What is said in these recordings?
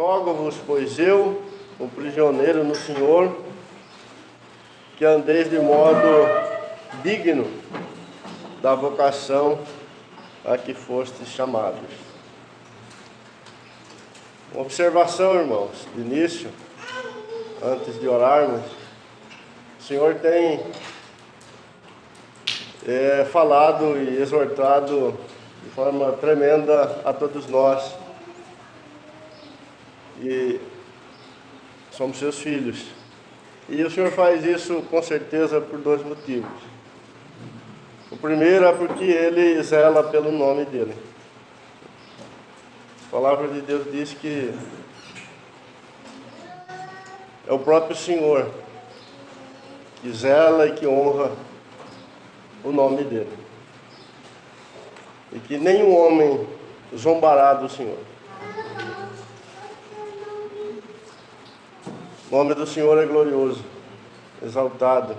Rogo-vos, pois eu, um prisioneiro no Senhor, que andeis de modo digno da vocação a que fostes chamados. Uma observação, irmãos, de início, antes de orarmos. O Senhor tem falado e exortado de forma tremenda a todos nós. E somos seus filhos. E o Senhor faz isso com certeza por dois motivos. O primeiro é porque Ele zela pelo nome dEle. A palavra de Deus diz que é o próprio Senhor que zela e que honra o nome dEle. E que nenhum homem zombará do Senhor. O nome do Senhor é glorioso, exaltado.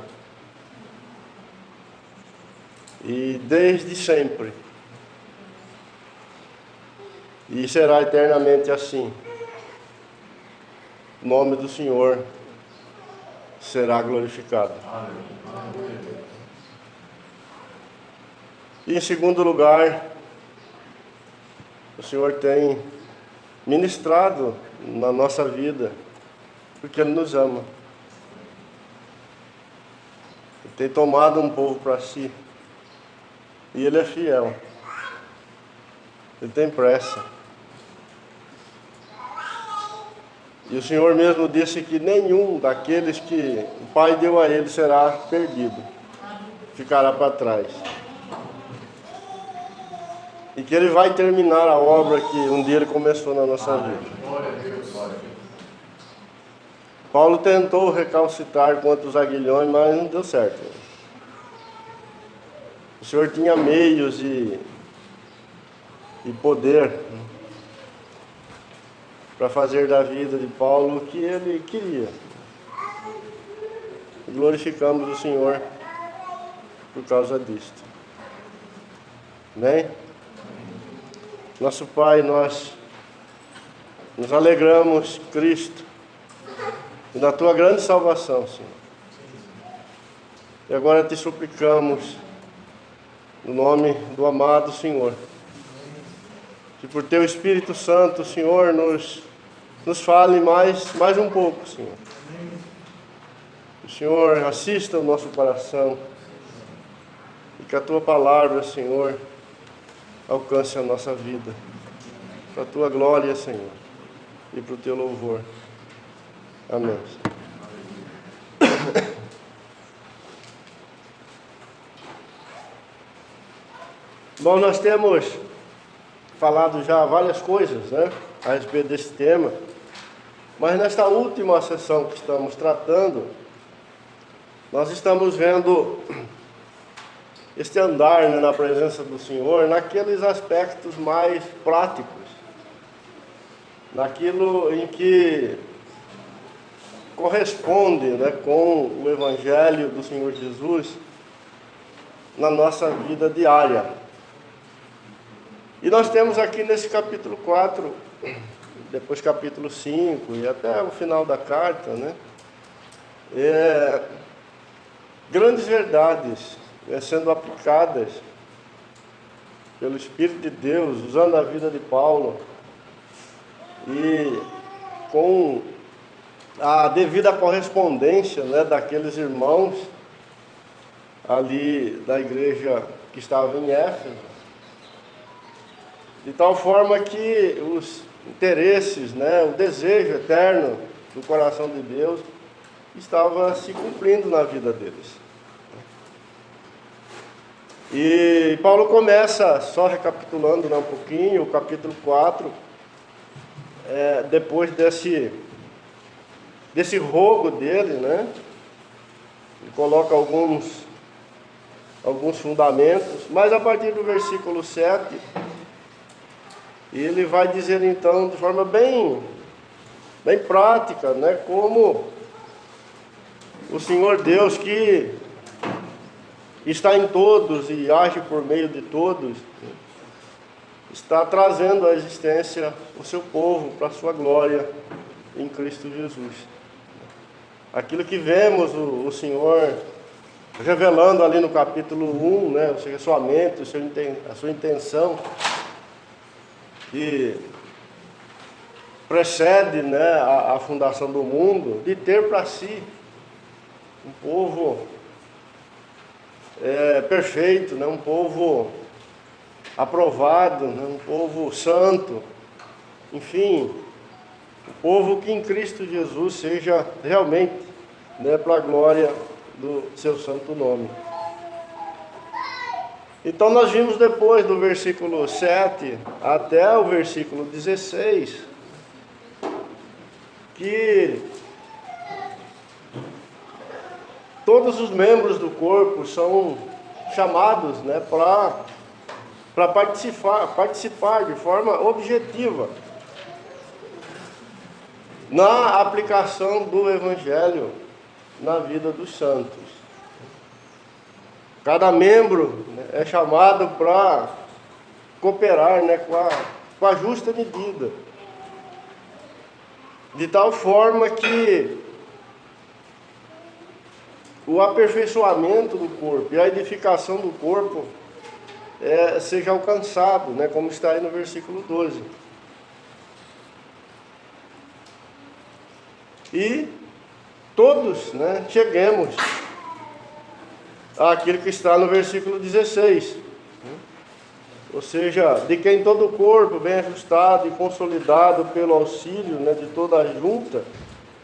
E desde sempre. E será eternamente assim. O nome do Senhor será glorificado. E em segundo lugar, o Senhor tem ministrado na nossa vida, porque Ele nos ama. Ele tem tomado um povo para si. E Ele é fiel. Ele tem pressa. E o Senhor mesmo disse que nenhum daqueles que o Pai deu a Ele será perdido. Ficará para trás. E que Ele vai terminar a obra que um dia Ele começou na nossa vida. Paulo tentou recalcitrar contra os aguilhões, mas não deu certo. O Senhor tinha meios e poder para fazer da vida de Paulo o que ele queria. E glorificamos o Senhor por causa disto. Amém? Nosso Pai, nós nos alegramos, Cristo, e na Tua grande salvação, Senhor. E agora te suplicamos, no nome do amado Senhor, que por Teu Espírito Santo, Senhor, nos fale mais um pouco, Senhor. Que o Senhor assista o nosso coração e que a Tua palavra, Senhor, alcance a nossa vida. Para a Tua glória, Senhor, e para o Teu louvor. Amém. Bom, nós temos falado já várias coisas, né, a respeito desse tema, mas nesta última sessão que estamos tratando, nós estamos vendo este andar, né, na presença do Senhor, naqueles aspectos mais práticos, naquilo em que corresponde, né, com o Evangelho do Senhor Jesus na nossa vida diária. E nós temos aqui nesse capítulo 4, depois capítulo 5 e até o final da carta, né, grandes verdades sendo aplicadas pelo Espírito de Deus, usando a vida de Paulo e com a devida correspondência, né, daqueles irmãos ali da igreja que estava em Éfeso, de tal forma que os interesses, né, o desejo eterno do coração de Deus estava se cumprindo na vida deles. E Paulo começa, só recapitulando, né, um pouquinho, o capítulo 4, depois desse rogo dele, né? Ele coloca alguns fundamentos, mas a partir do versículo 7, ele vai dizer então de forma bem prática, né, como o Senhor Deus que está em todos e age por meio de todos, está trazendo à existência o seu povo para a sua glória em Cristo Jesus. Aquilo que vemos o Senhor revelando ali no capítulo 1, né, ou seja, a sua mente, a sua intenção, que precede, né, a fundação do mundo, de ter para si um povo perfeito, né, um povo aprovado, né, um povo santo, enfim, um povo que em Cristo Jesus seja realmente, né, para a glória do seu santo nome. Então nós vimos depois do versículo 7 até o versículo 16 que todos os membros do corpo são chamados, né, para participar de forma objetiva na aplicação do Evangelho na vida dos santos. Cada membro, né, é chamado para cooperar, né, com a justa medida, de tal forma que o aperfeiçoamento do corpo e a edificação do corpo seja alcançado, né, como está aí no versículo 12. E todos, né, cheguemos àquilo que está no versículo 16. Ou seja, de quem todo o corpo, bem ajustado e consolidado pelo auxílio, né, de toda a junta,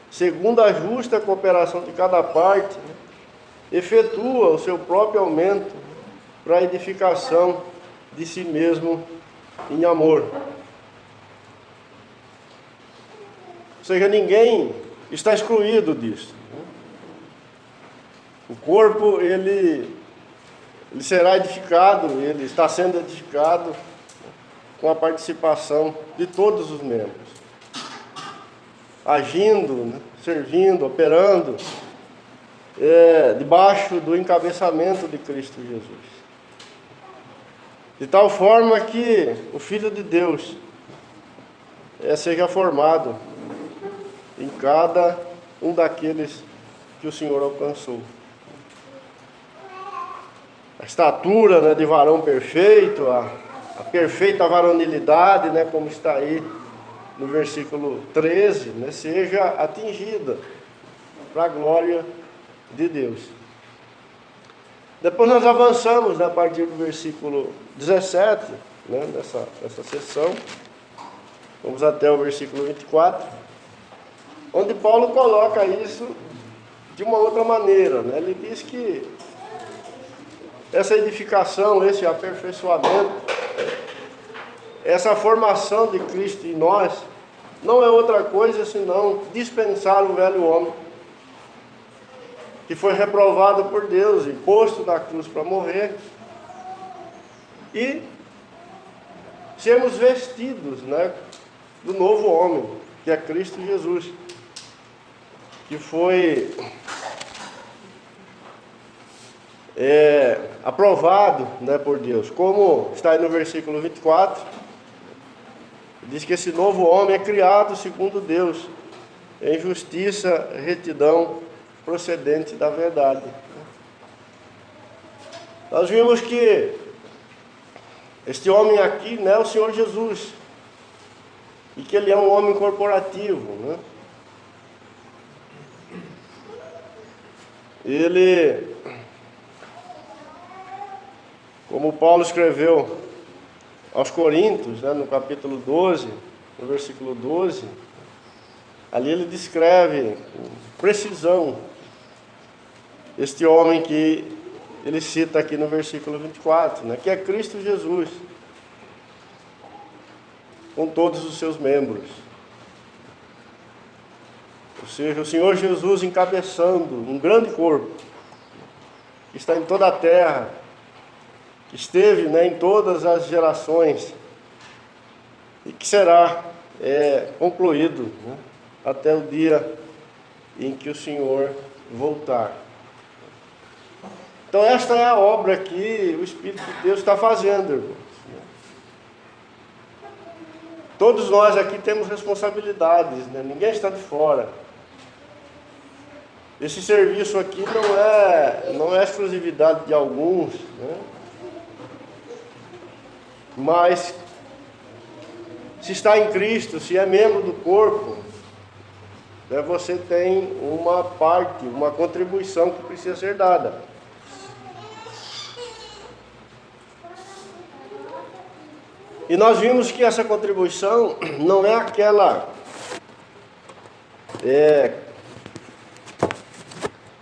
segundo a justa cooperação de cada parte, né, efetua o seu próprio aumento para a edificação de si mesmo em amor. Ou seja, ninguém está excluído disso. O corpo, ele será edificado, ele está sendo edificado com a participação de todos os membros, agindo, né, servindo, operando, debaixo do encabeçamento de Cristo Jesus. De tal forma que o Filho de Deus seja formado em cada um daqueles que o Senhor alcançou. A estatura, né, de varão perfeito, a perfeita varonilidade, né, como está aí no versículo 13, né, seja atingida para a glória de Deus. Depois nós avançamos, né, a partir do versículo 17, né, nessa sessão, vamos até o versículo 24, onde Paulo coloca isso de uma outra maneira, né? Ele diz que essa edificação, esse aperfeiçoamento, essa formação de Cristo em nós, não é outra coisa senão dispensar o velho homem, que foi reprovado por Deus e posto na cruz para morrer, e sermos vestidos, né, do novo homem, que é Cristo Jesus, que foi aprovado, né, por Deus. Como está aí no versículo 24, diz que esse novo homem é criado segundo Deus, em justiça, retidão, procedente da verdade. Nós vimos que este homem aqui, né, é o Senhor Jesus, e que ele é um homem corporativo, né? Ele, como Paulo escreveu aos Coríntios, né, no capítulo 12, no versículo 12, ali ele descreve com precisão este homem que ele cita aqui no versículo 24, né, que é Cristo Jesus, com todos os seus membros. Ou seja, o Senhor Jesus encabeçando um grande corpo, que está em toda a terra, que esteve, né, em todas as gerações, e que será concluído, né, até o dia em que o Senhor voltar. Então esta é a obra que o Espírito de Deus está fazendo, irmãos. todos nós aqui temos responsabilidades, né? Ninguém está de fora. Esse serviço aqui não é exclusividade de alguns, né? Mas se está em Cristo, se é membro do corpo, né, você tem uma parte, uma contribuição que precisa ser dada. E nós vimos que essa contribuição não é aquela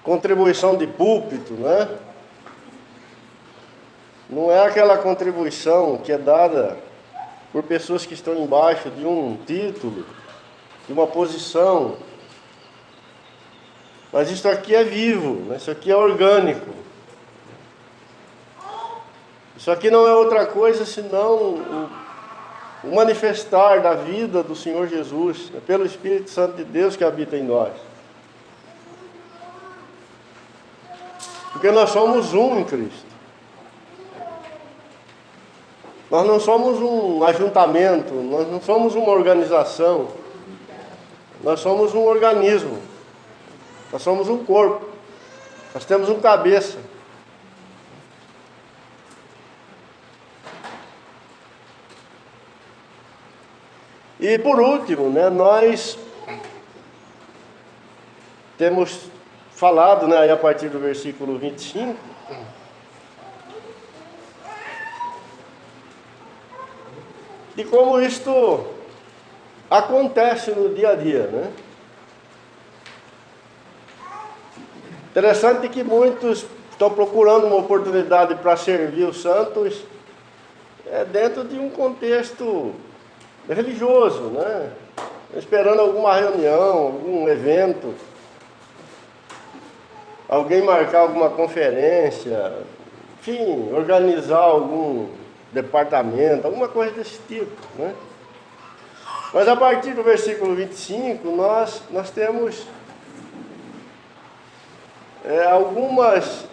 contribuição de púlpito, né? Não é aquela contribuição que é dada por pessoas que estão embaixo de um título, de uma posição. Mas isso aqui é vivo, né? Isso aqui é orgânico. Isso aqui não é outra coisa senão o manifestar da vida do Senhor Jesus, né? Pelo Espírito Santo de Deus que habita em nós. Porque nós somos um em Cristo. Nós não somos um ajuntamento, nós não somos uma organização, nós somos um organismo, nós somos um corpo, nós temos um cabeça. E por último, né, nós temos falado, né, aí a partir do versículo 25, de como isto acontece no dia a dia, né? Interessante que muitos estão procurando uma oportunidade para servir os santos dentro de um contexto religioso, né? Esperando alguma reunião, algum evento, alguém marcar alguma conferência, enfim, organizar algum departamento, alguma coisa desse tipo, né? Mas a partir do versículo 25, nós temos algumas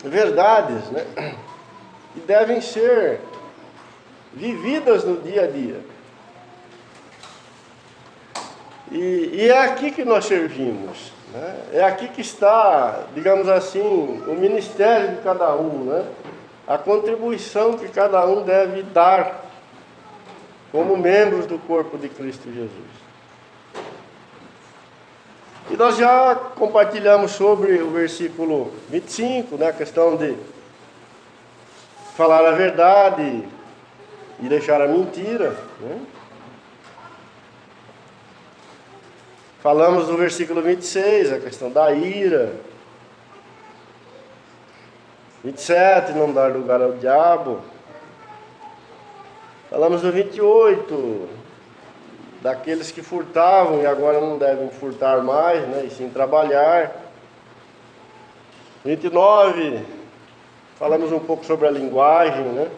verdades, né, que devem ser vividas no dia a dia. E é aqui que nós servimos, né? É aqui que está, digamos assim, o ministério de cada um, né? A contribuição que cada um deve dar como membros do corpo de Cristo Jesus. E nós já compartilhamos sobre o versículo 25, né, a questão de falar a verdade e deixar a mentira, né? Falamos no versículo 26, a questão da ira. 27, não dar lugar ao diabo. Falamos no 28, daqueles que furtavam e agora não devem furtar mais, né, e sim trabalhar. 29, falamos um pouco sobre a linguagem, né?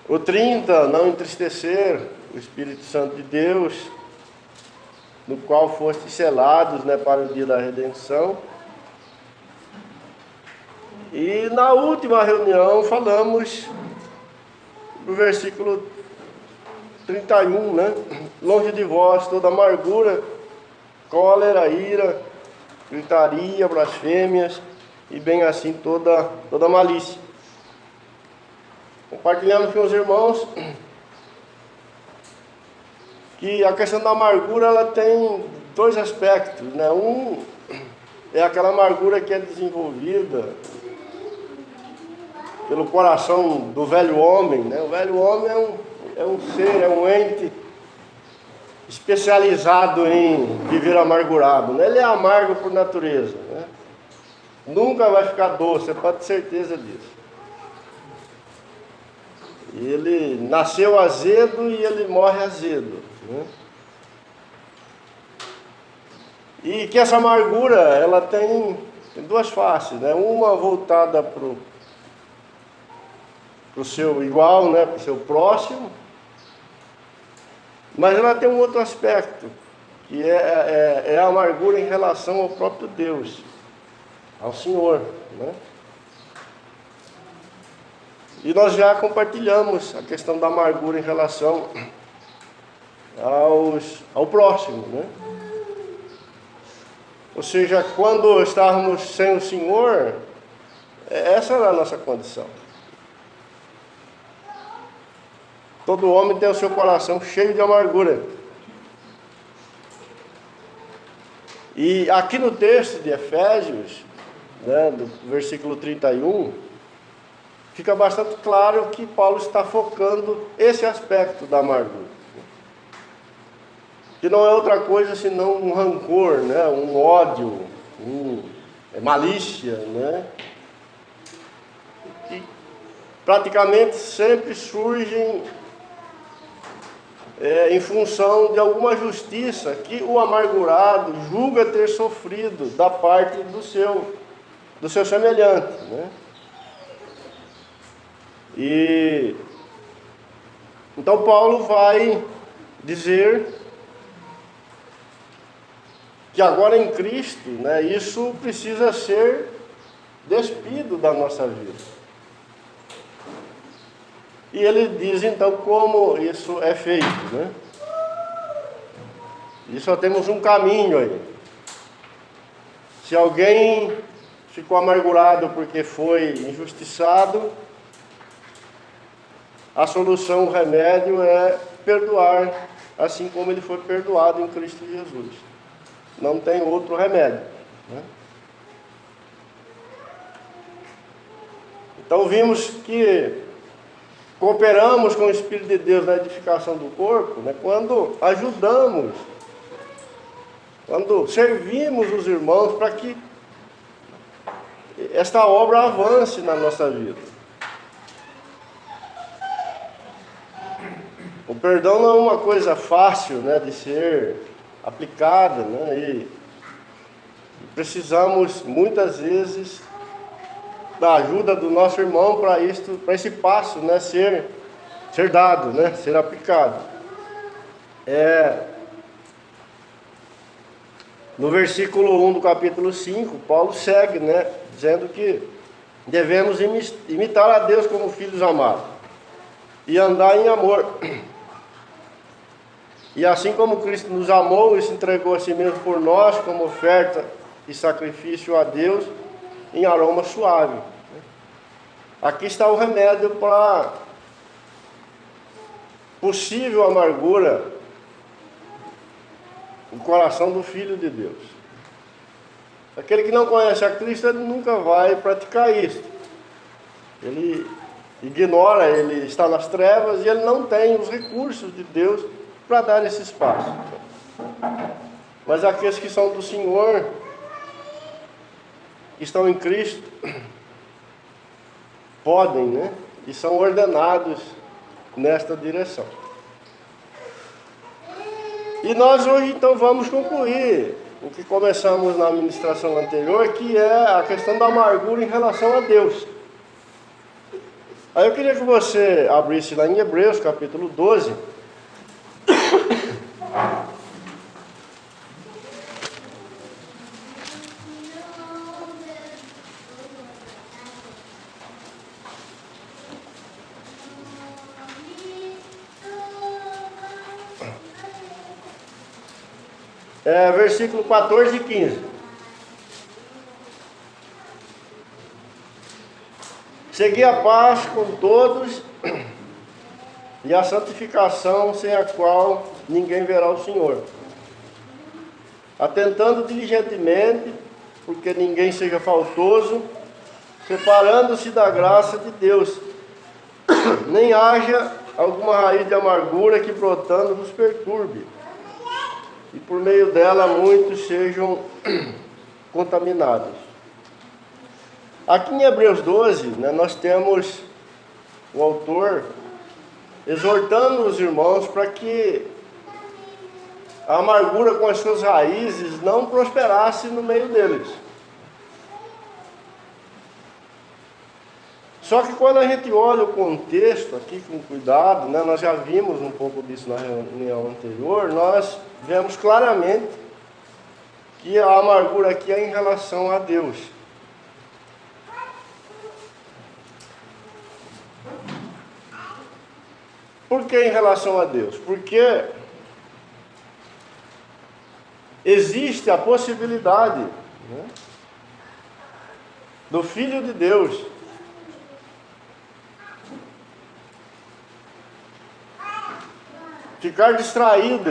O 30, não entristecer o Espírito Santo de Deus, no qual fostes selados, né, para o dia da redenção. E na última reunião falamos do versículo 31, né? Longe de vós toda amargura, cólera, ira, gritaria, blasfêmias e bem assim toda malícia. Compartilhamos com os irmãos que a questão da amargura ela tem dois aspectos, né? Um é aquela amargura que é desenvolvida pelo coração do velho homem, né? O velho homem é um ser, é um ente especializado em viver amargurado, né? Ele é amargo por natureza, né? Nunca vai ficar doce, você pode ter certeza disso. Ele nasceu azedo e ele morre azedo, né? E que essa amargura, ela tem duas faces, né? Uma voltada para o seu igual, né? Para o seu próximo. Mas ela tem um outro aspecto, que é a amargura em relação ao próprio Deus, ao Senhor, né? E nós já compartilhamos a questão da amargura em relação ao próximo, né? Ou seja, quando estávamos sem o Senhor, essa era a nossa condição. Todo homem tem o seu coração cheio de amargura. E aqui no texto de Efésios, né, do versículo 31, fica bastante claro que Paulo está focando esse aspecto da amargura. Que não é outra coisa senão um rancor, né, um ódio, malícia, né? Que praticamente sempre surgem em função de alguma justiça que o amargurado julga ter sofrido da parte do seu semelhante, né? E então Paulo vai dizer que agora em Cristo, né, isso precisa ser despido da nossa vida. E ele diz então como isso é feito, né? E só temos um caminho aí. Se alguém ficou amargurado porque foi injustiçado, a solução, o remédio é perdoar, assim como ele foi perdoado em Cristo Jesus. Não tem outro remédio, né? Então vimos que cooperamos com o Espírito de Deus na edificação do corpo, né, quando ajudamos, quando servimos os irmãos para que esta obra avance na nossa vida. O perdão não é uma coisa fácil, né, de ser aplicada, né, e precisamos muitas vezes da ajuda do nosso irmão para esse passo, né, ser dado, né, ser aplicado. No versículo 1 do capítulo 5, Paulo segue, né, dizendo que devemos imitar a Deus como filhos amados e andar em amor. E assim como Cristo nos amou e se entregou a si mesmo por nós como oferta e sacrifício a Deus em aroma suave. Aqui está o remédio para possível amargura no coração do Filho de Deus. Aquele que não conhece a Cristo, ele nunca vai praticar isso. Ele ignora, ele está nas trevas e ele não tem os recursos de Deus para dar esse espaço. Mas aqueles que são do Senhor, que estão em Cristo, podem, né? E são ordenados nesta direção. E nós hoje então vamos concluir o que começamos na ministração anterior, que é a questão da amargura em relação a Deus. Aí eu queria que você abrisse lá em Hebreus capítulo 12. Versículo 14 e 15. Segui a paz com todos e a santificação, sem a qual ninguém verá o Senhor. Atentando diligentemente, porque ninguém seja faltoso, separando-se da graça de Deus, nem haja alguma raiz de amargura que brotando nos perturbe, e por meio dela muitos sejam contaminados. Aqui em Hebreus 12, né, nós temos o autor exortando os irmãos para que a amargura com as suas raízes não prosperasse no meio deles. Só que quando a gente olha o contexto aqui com cuidado, né, nós já vimos um pouco disso na reunião anterior, nós vemos claramente que a amargura aqui é em relação a Deus. Por que em relação a Deus? Porque existe a possibilidade, né, do Filho de Deus ficar distraído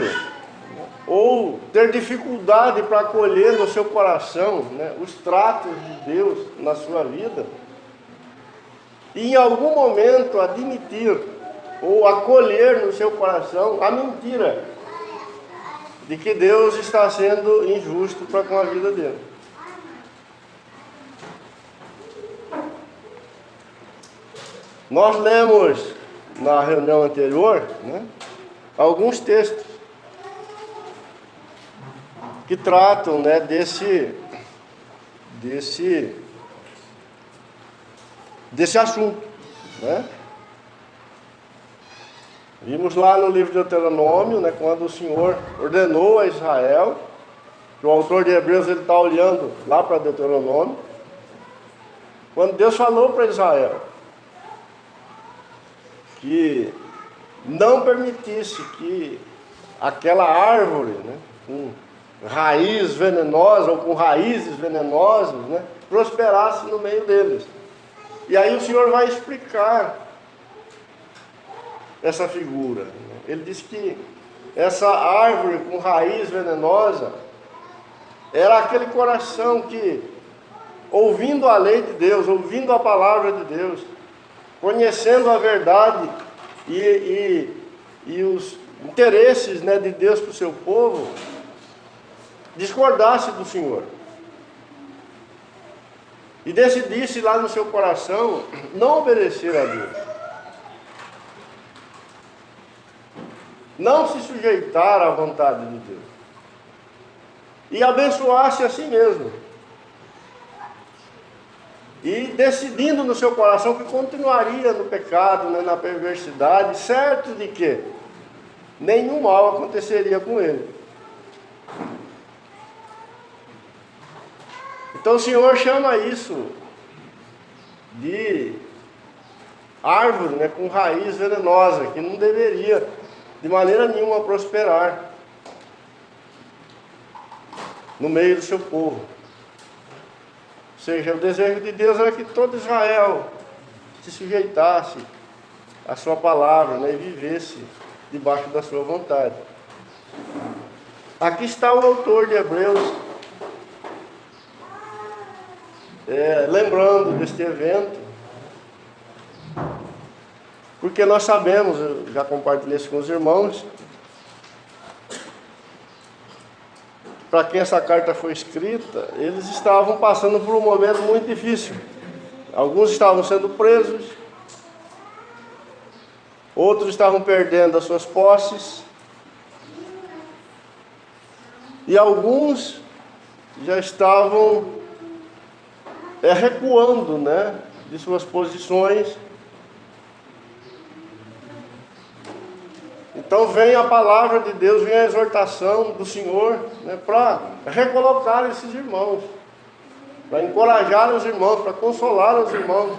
ou ter dificuldade para acolher no seu coração, né, os tratos de Deus na sua vida, e em algum momento admitir ou acolher no seu coração a mentira de que Deus está sendo injusto para com a vida dele. Nós lemos na reunião anterior, né, alguns textos que tratam, né, desse assunto, né? Vimos lá no livro de Deuteronômio, né, quando o Senhor ordenou a Israel, que o autor de Hebreus ele está olhando lá para Deuteronômio, quando Deus falou para Israel que não permitisse que aquela árvore, né, com raiz venenosa ou com raízes venenosas, né, prosperasse no meio deles. E aí o Senhor vai explicar essa figura. Ele diz que essa árvore com raiz venenosa era aquele coração que, ouvindo a lei de Deus, ouvindo a palavra de Deus, conhecendo a verdade e os interesses, né, de Deus para o seu povo, discordasse do Senhor e decidisse lá no seu coração não obedecer a Deus, não se sujeitar à vontade de Deus e abençoasse a si mesmo, e decidindo no seu coração que continuaria no pecado, né, na perversidade, certo de que nenhum mal aconteceria com ele. Então o Senhor chama isso de árvore, né, com raiz venenosa, que não deveria de maneira nenhuma prosperar no meio do seu povo. Ou seja, o desejo de Deus era que todo Israel se sujeitasse à sua palavra, né, e vivesse debaixo da sua vontade. Aqui está o autor de Hebreus, lembrando deste evento, porque nós sabemos, eu já compartilhei isso com os irmãos, para quem essa carta foi escrita, eles estavam passando por um momento muito difícil. Alguns estavam sendo presos, outros estavam perdendo as suas posses, e alguns já estavam recuando, né, de suas posições. Então vem a palavra de Deus, vem a exortação do Senhor, né, para recolocar esses irmãos, para encorajar os irmãos, para consolar os irmãos,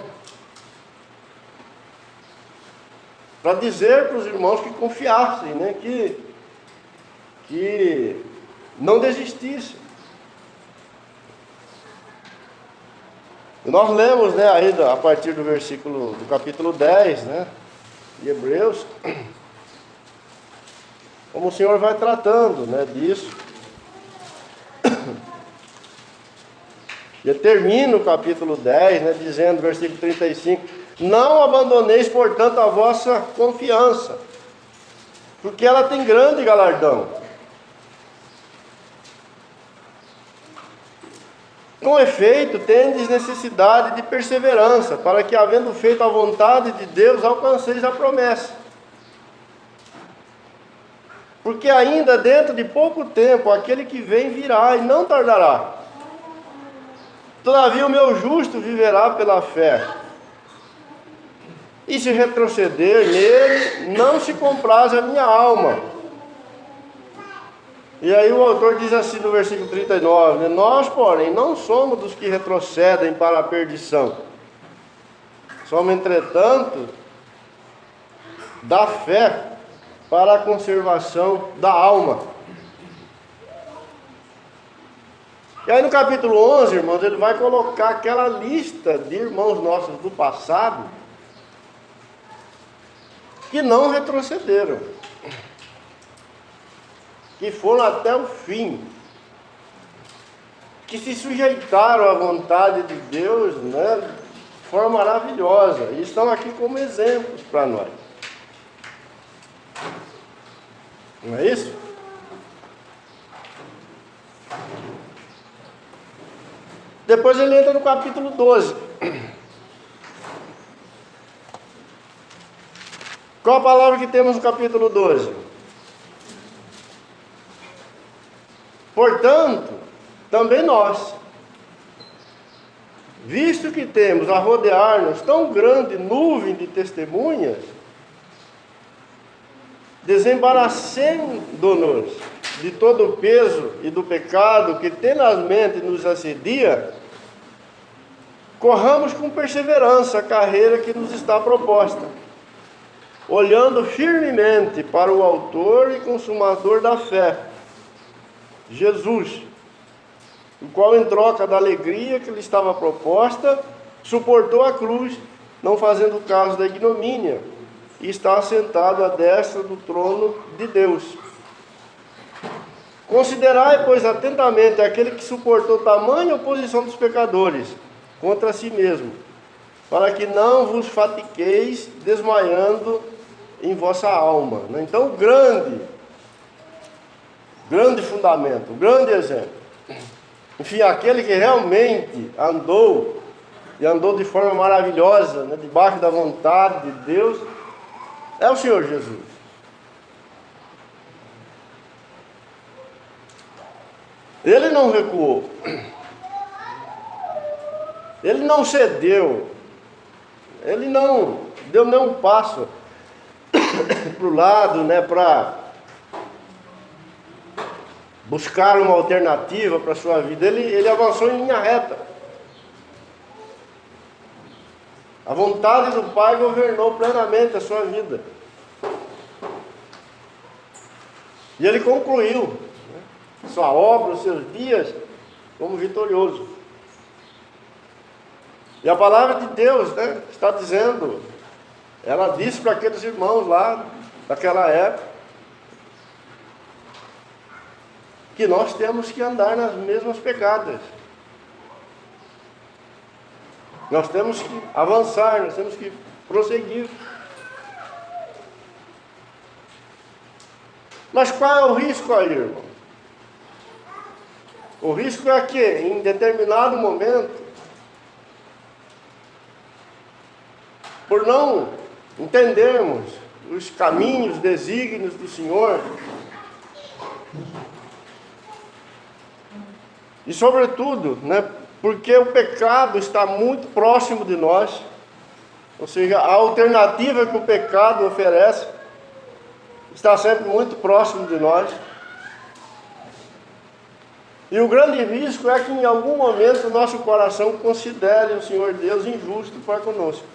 para dizer para os irmãos que confiassem, né, que não desistissem. E nós lemos, né, aí a partir do capítulo 10, né, de Hebreus, como o Senhor vai tratando, né, disso. E termina o capítulo 10, né, dizendo, versículo 35, não abandoneis, portanto, a vossa confiança, porque ela tem grande galardão. Com efeito, tendes necessidade de perseverança, para que, havendo feito a vontade de Deus, alcanceis a promessa. Porque ainda dentro de pouco tempo, aquele que vem virá e não tardará. Todavia o meu justo viverá pela fé. E se retroceder nele, não se compraz a minha alma. E aí o autor diz assim no versículo 39, né? Nós, porém, não somos dos que retrocedem para a perdição. Somos, entretanto, da fé para a conservação da alma. E aí no capítulo 11, irmãos, ele vai colocar aquela lista de irmãos nossos do passado que não retrocederam, que foram até o fim, que se sujeitaram à vontade de Deus, né, de forma maravilhosa, e estão aqui como exemplos para nós. Não é isso? Depois ele entra no capítulo 12. Qual a palavra que temos no capítulo 12? Portanto, também nós, visto que temos a rodear-nos tão grande nuvem de testemunhas, desembaraçando-nos de todo o peso e do pecado que tenazmente nos assedia, corramos com perseverança a carreira que nos está proposta, olhando firmemente para o autor e consumador da fé, Jesus, o qual, em troca da alegria que lhe estava proposta, suportou a cruz, não fazendo caso da ignomínia, e está assentado à destra do trono de Deus. Considerai, pois, atentamente aquele que suportou tamanha oposição dos pecadores contra si mesmo, para que não vos fatigueis desmaiando em vossa alma. Então, grande fundamento, grande exemplo. Enfim, aquele que realmente andou, e andou de forma maravilhosa, né, debaixo da vontade de Deus, é o Senhor Jesus. Ele não recuou, ele não cedeu, ele não deu nem um passo para o lado, né, para buscar uma alternativa para a sua vida. Ele avançou em linha reta. A vontade do Pai governou plenamente a sua vida. E ele concluiu, né, sua obra, os seus dias, como vitorioso. E a palavra de Deus, né, está dizendo, ela disse para aqueles irmãos lá, daquela época, que nós temos que andar nas mesmas pegadas. Nós temos que avançar, nós temos que prosseguir. Mas qual é o risco aí, irmão? O risco é que, em determinado momento, por não entendermos os caminhos, desígnios do Senhor, e sobretudo, né, porque o pecado está muito próximo de nós, ou seja, a alternativa que o pecado oferece está sempre muito próximo de nós. E o grande risco é que em algum momento o nosso coração considere o Senhor Deus injusto para conosco.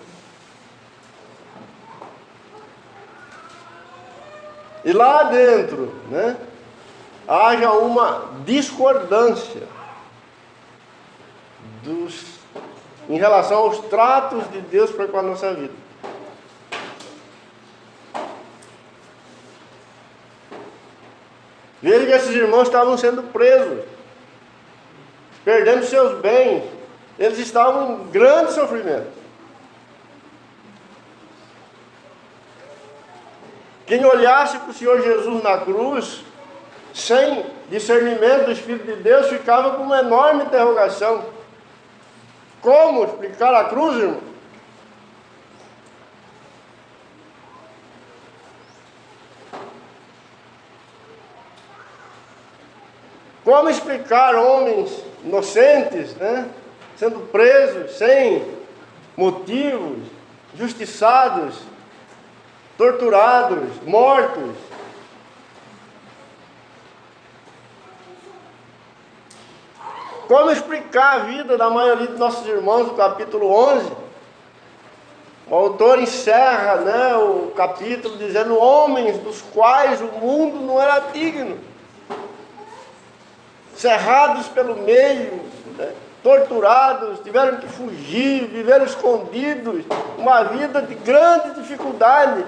E lá dentro, né, haja uma discordância em relação aos tratos de Deus para com a nossa vida. Veja que esses irmãos estavam sendo presos, perdendo seus bens, eles estavam em grande sofrimento. Quem olhasse para o Senhor Jesus na cruz, sem discernimento do Espírito de Deus, ficava com uma enorme interrogação. Como explicar a cruz, irmão? Como explicar homens inocentes, né, sendo presos sem motivos, justiçados, torturados, mortos? Como explicar a vida da maioria de nossos irmãos do capítulo 11? O autor encerra, né, o capítulo dizendo: homens dos quais o mundo não era digno, cerrados pelo meio, né, torturados, tiveram que fugir, viveram escondidos, uma vida de grande dificuldade,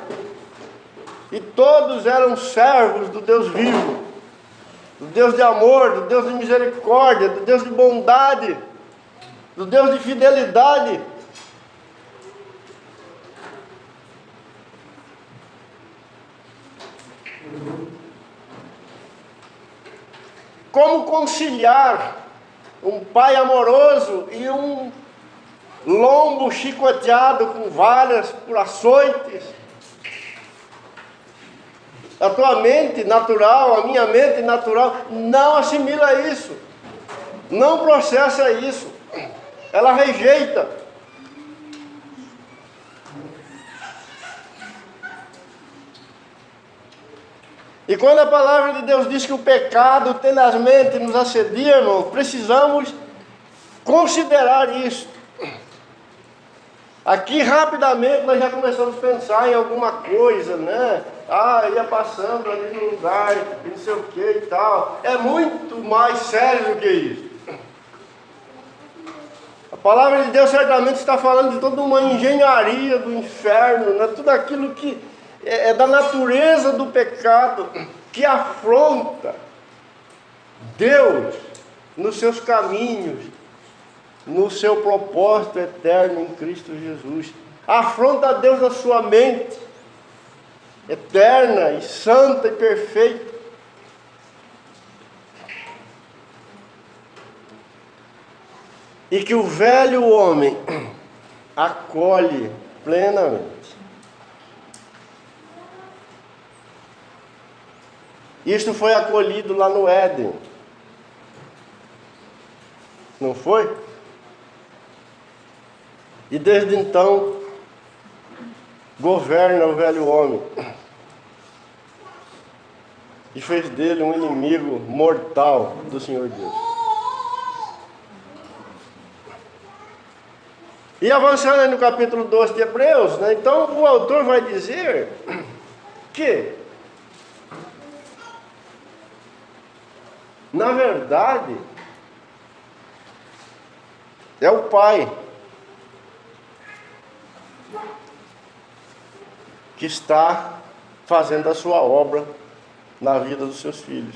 e todos eram servos do Deus vivo, do Deus de amor, do Deus de misericórdia, do Deus de bondade, do Deus de fidelidade. Como conciliar um pai amoroso e um lombo chicoteado com varas por açoites? A tua mente natural, a minha mente natural, não assimila isso, não processa isso, ela rejeita. E quando a palavra de Deus diz que o pecado tenazmente nos assedia, irmão, precisamos considerar isso. Aqui rapidamente nós já começamos a pensar em alguma coisa, né? Ia passando ali no lugar, não sei o que e tal. É muito mais sério do que isso. A palavra de Deus certamente está falando de toda uma engenharia do inferno, né? Tudo aquilo que é da natureza do pecado, que afronta Deus nos seus caminhos, no seu propósito eterno em Cristo Jesus. Afronta a Deus na sua mente, eterna e santa e perfeita. E que o velho homem acolhe plenamente. Isto foi acolhido lá no Éden. Não foi? E desde então, governa o velho homem. E fez dele um inimigo mortal do Senhor Deus. E avançando aí no capítulo 12 de Hebreus, né, então o autor vai dizer que, na verdade, é o pai que está fazendo a sua obra na vida dos seus filhos.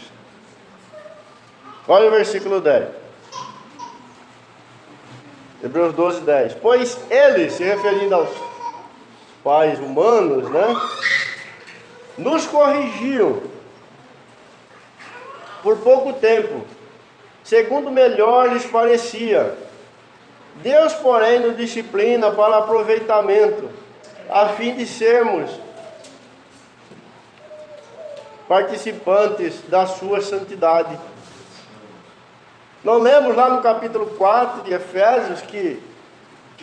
Olha o versículo 10. Hebreus 12, 10. Pois ele, se referindo aos pais humanos, né, nos corrigiam por pouco tempo, segundo melhor lhes parecia. Deus, porém, nos disciplina para aproveitamento, a fim de sermos participantes da sua santidade. Nós lemos lá no capítulo 4 de Efésios que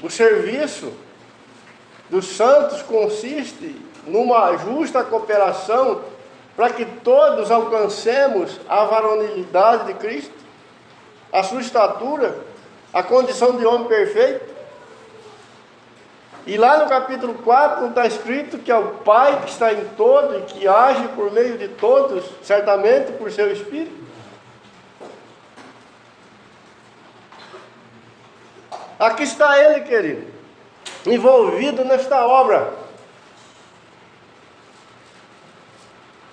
o serviço dos santos consiste numa justa cooperação para que todos alcancemos a varonilidade de Cristo, a sua estatura, a condição de homem perfeito. E lá no capítulo 4 não está escrito que é o Pai que está em todo e que age por meio de todos, certamente por seu Espírito? Aqui está Ele, querido, envolvido nesta obra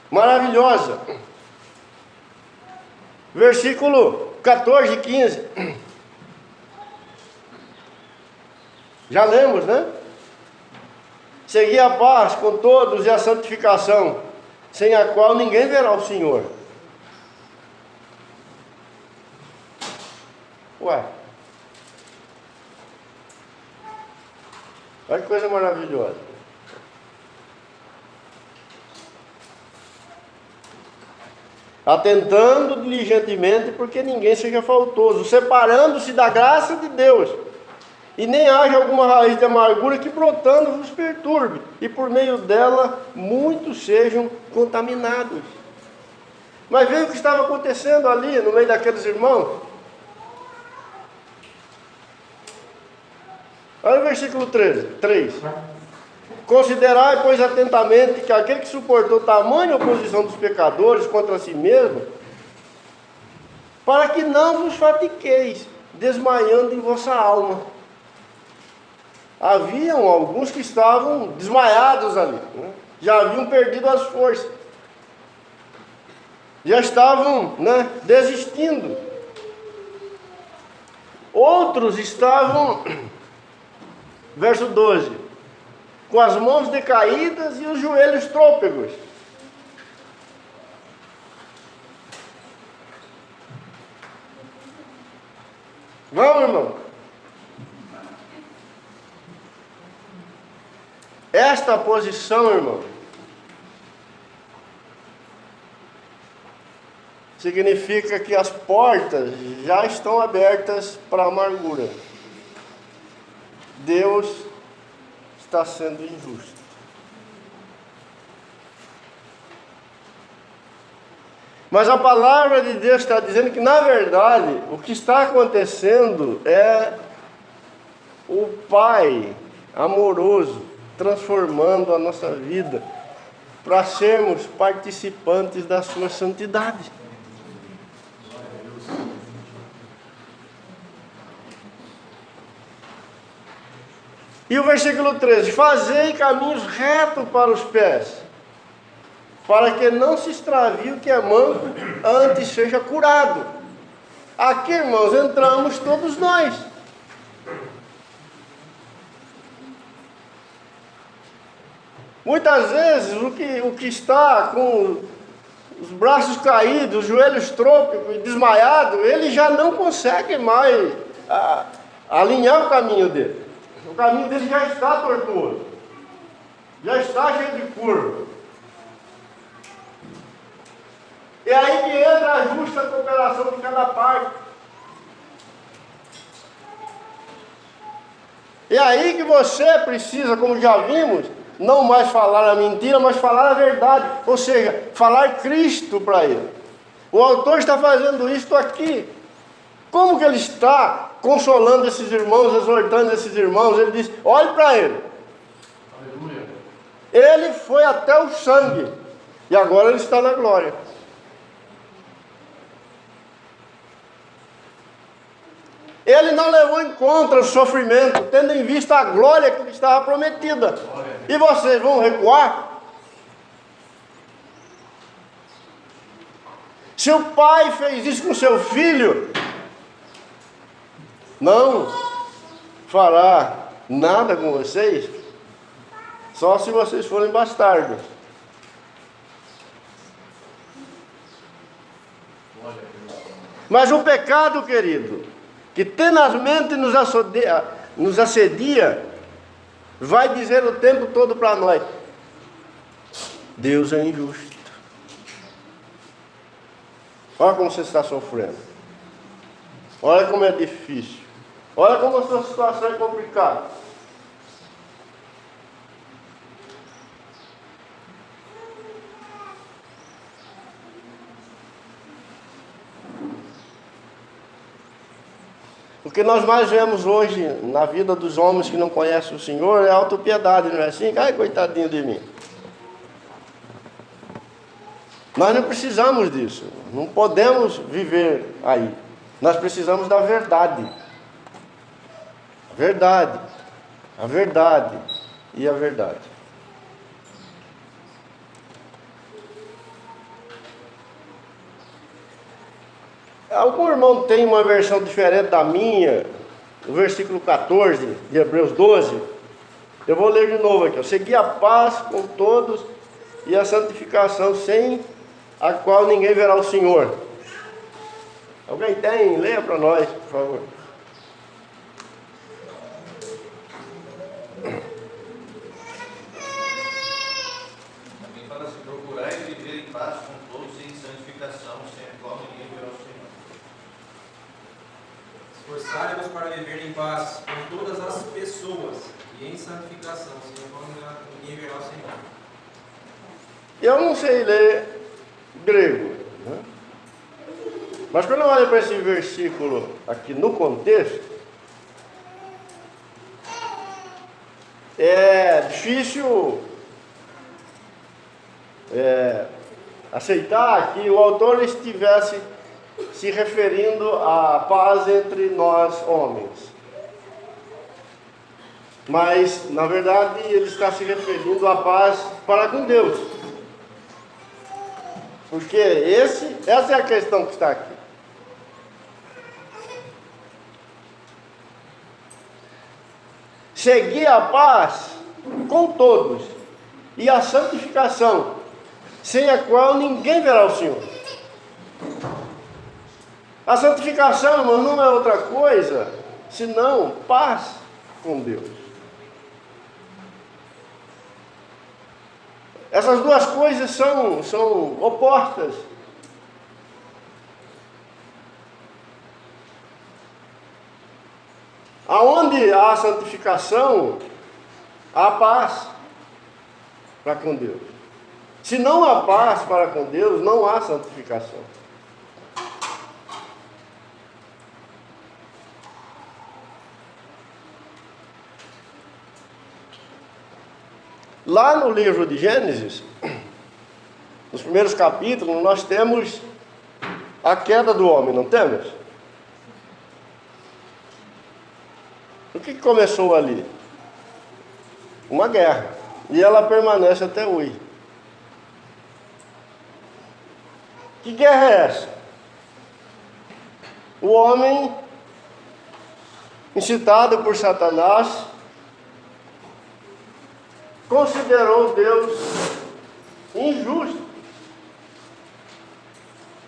maravilhosa. Versículo 14 e 15. Já lemos, né? Segui a paz com todos e a santificação, sem a qual ninguém verá o Senhor. Ué, olha que coisa maravilhosa. Atentando diligentemente, porque ninguém seja faltoso, separando-se da graça de Deus, e nem haja alguma raiz de amargura que brotando vos perturbe, e por meio dela muitos sejam contaminados. Mas veja o que estava acontecendo ali no meio daqueles irmãos. Olha o versículo 3. Considerai, pois, atentamente que aquele que suportou tamanha oposição dos pecadores contra si mesmo, para que não vos fatigueis, desmaiando em vossa alma. Haviam alguns que estavam desmaiados ali, né? Já haviam perdido as forças, já estavam, né, desistindo. Outros estavam, verso 12, com as mãos decaídas e os joelhos trôpegos. Vamos, irmão? Esta posição, irmão, significa que as portas já estão abertas para a amargura. Deus está sendo injusto. Mas a palavra de Deus está dizendo que, na verdade, o que está acontecendo é o Pai amoroso transformando a nossa vida para sermos participantes da sua santidade. E o versículo 13: fazei caminhos retos para os pés, para que não se extravie o que é manco, antes seja curado. Aqui, irmãos, entramos todos nós. Muitas vezes o que está com os braços caídos, os joelhos trôpegos, desmaiado, ele já não consegue mais alinhar o caminho dele. O caminho dele já está tortuoso, já está cheio de curva. É aí que entra a justa cooperação de cada parte. É aí que você precisa, como já vimos, não mais falar a mentira, mas falar a verdade. Ou seja, falar Cristo para ele. O autor está fazendo isto aqui. Como que ele está consolando esses irmãos, exortando esses irmãos? Ele diz: olhe para ele. Aleluia. Ele foi até o sangue e agora ele está na glória. Ele não levou em conta o sofrimento, tendo em vista a glória que lhe estava prometida. E vocês vão recuar? Se o pai fez isso com seu filho, não fará nada com vocês, só se vocês forem bastardos. Mas o pecado, querido, que tenazmente nos assedia, vai dizer o tempo todo para nós: Deus é injusto. Olha como você está sofrendo. Olha como é difícil. Olha como a sua situação é complicada. O que nós mais vemos hoje na vida dos homens que não conhecem o Senhor é a autopiedade, não é assim? Ai, coitadinho de mim. Nós não precisamos disso. Não podemos viver aí. Nós precisamos da verdade. A verdade. A verdade e a verdade. Algum irmão tem uma versão diferente da minha? O versículo 14 de Hebreus 12. Eu vou ler de novo aqui. Segui a paz com todos e a santificação, sem a qual ninguém verá o Senhor. Alguém tem? Leia para nós, por favor. Também fala assim: procurai viver em paz com todos e em santificação, sem a qual ninguém verá o Senhor. Esforçai-vos para viver em paz com todas as pessoas e em santificação, sem a qual ninguém verá o Senhor. Eu não sei ler grego, né? Mas quando eu olho para esse versículo aqui no contexto, é difícil aceitar que o autor estivesse se referindo à paz entre nós homens. Mas, na verdade, ele está se referindo à paz para com Deus. Porque essa é a questão que está aqui. Seguir a paz com todos e a santificação, sem a qual ninguém verá o Senhor. A santificação, irmão, não é outra coisa senão paz com Deus. Essas duas coisas são opostas. Aonde há santificação, há paz para com Deus. Se não há paz para com Deus, não há santificação. Lá no livro de Gênesis, nos primeiros capítulos, nós temos a queda do homem, não temos? O que começou ali? Uma guerra. E ela permanece até hoje. Que guerra é essa? O homem, incitado por Satanás, considerou Deus injusto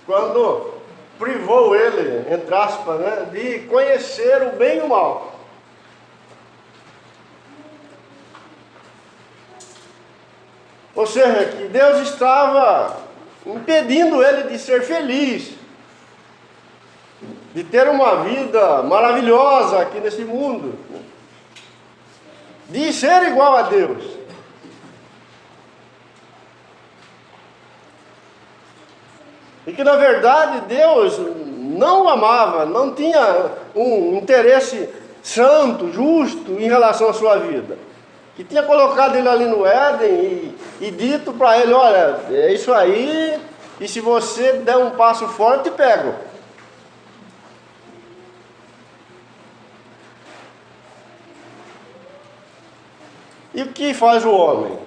quando privou ele, entre aspas, né, de conhecer o bem e o mal. Ou seja, que Deus estava impedindo ele de ser feliz, de ter uma vida maravilhosa aqui nesse mundo, de ser igual a Deus. E que na verdade Deus não o amava, não tinha um interesse santo, justo em relação à sua vida. Que tinha colocado ele ali no Éden e dito para ele: olha, é isso aí, e se você der um passo fora, eu te pego. E o que faz o homem?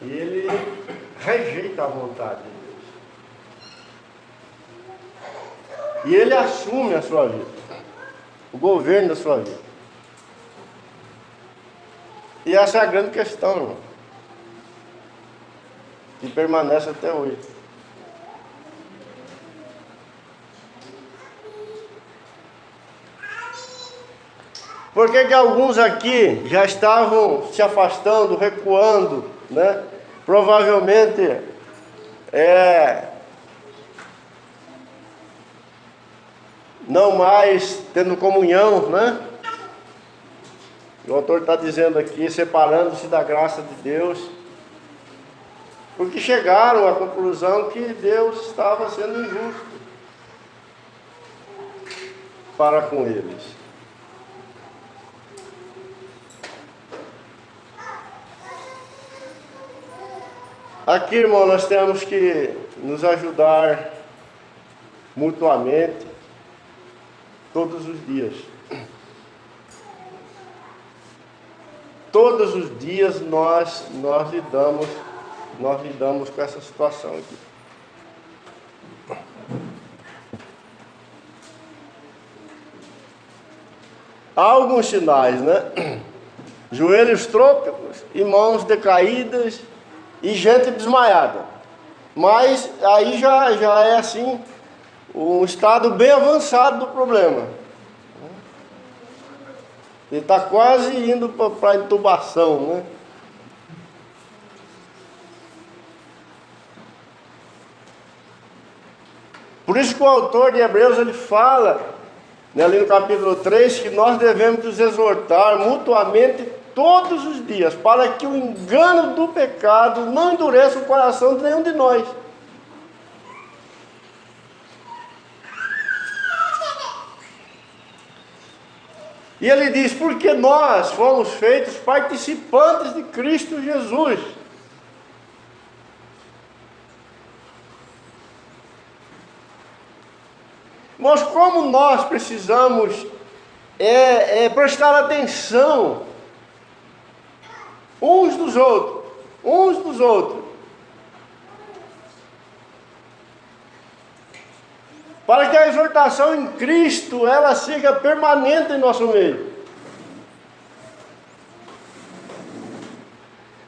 Ele rejeita a vontade de Deus. E ele assume a sua vida, o governo da sua vida. E essa é a grande questão, irmão, que permanece até hoje. Por que alguns aqui já estavam se afastando, recuando, né? Provavelmente não mais tendo comunhão, né? O autor está dizendo aqui, separando-se da graça de Deus, porque chegaram à conclusão que Deus estava sendo injusto para com eles. Aqui, irmão, nós temos que nos ajudar mutuamente todos os dias. Todos os dias nós lidamos com essa situação aqui. Há alguns sinais, né? Joelhos trôpegos e mãos decaídas e gente desmaiada. Mas aí já é assim, um estado bem avançado do problema. Ele está quase indo para a intubação, né? Por isso que o autor de Hebreus ele fala, né, ali no capítulo 3, que nós devemos nos exortar mutuamente todos os dias, para que o engano do pecado não endureça o coração de nenhum de nós. E ele diz, porque nós fomos feitos participantes de Cristo Jesus. Mas como nós precisamos prestar atenção uns dos outros, para que a exortação em Cristo, ela seja permanente em nosso meio.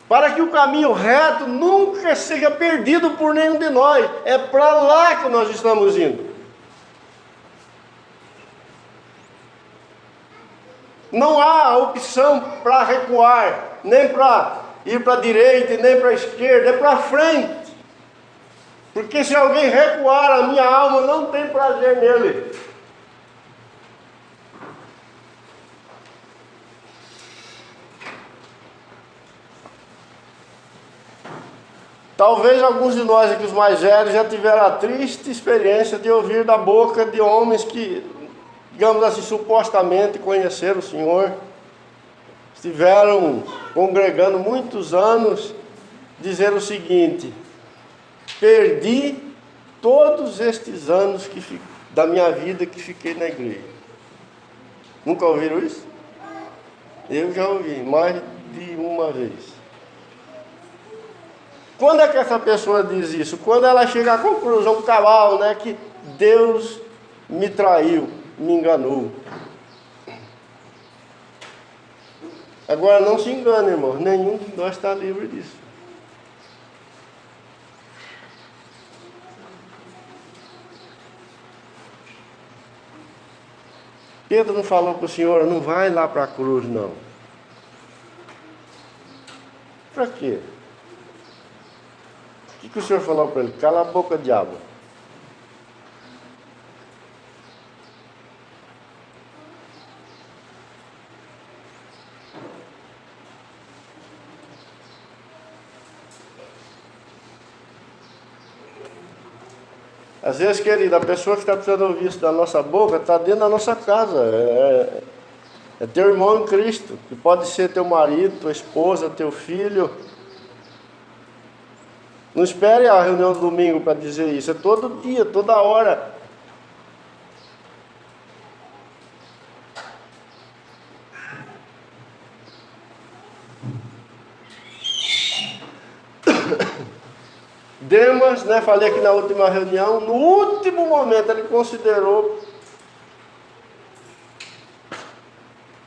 Para que o caminho reto nunca seja perdido por nenhum de nós. É para lá que nós estamos indo. Não há opção para recuar, nem para ir para a direita, nem para a esquerda, é para frente. Porque se alguém recuar, a minha alma não tem prazer nele. Talvez alguns de nós aqui, os mais velhos, já tiveram a triste experiência de ouvir da boca de homens que, digamos assim, supostamente conheceram o Senhor, estiveram congregando muitos anos, dizer o seguinte: perdi todos estes anos da minha vida que fiquei na igreja. Nunca ouviram isso? Eu já ouvi, mais de uma vez. Quando é que essa pessoa diz isso? Quando ela chega à conclusão cabal, né, que Deus me traiu, me enganou. Agora não se engane, irmão, nenhum de nós está livre disso. Pedro não falou para o Senhor, não vai lá para a cruz, não. Para quê? O que o Senhor falou para ele? Cala a boca, diabo. Às vezes, querida, a pessoa que está precisando ouvir isso da nossa boca está dentro da nossa casa. É teu irmão em Cristo, que pode ser teu marido, tua esposa, teu filho. Não espere a reunião do domingo para dizer isso, é todo dia, toda hora. Demas, né, falei aqui na última reunião, no último momento ele considerou: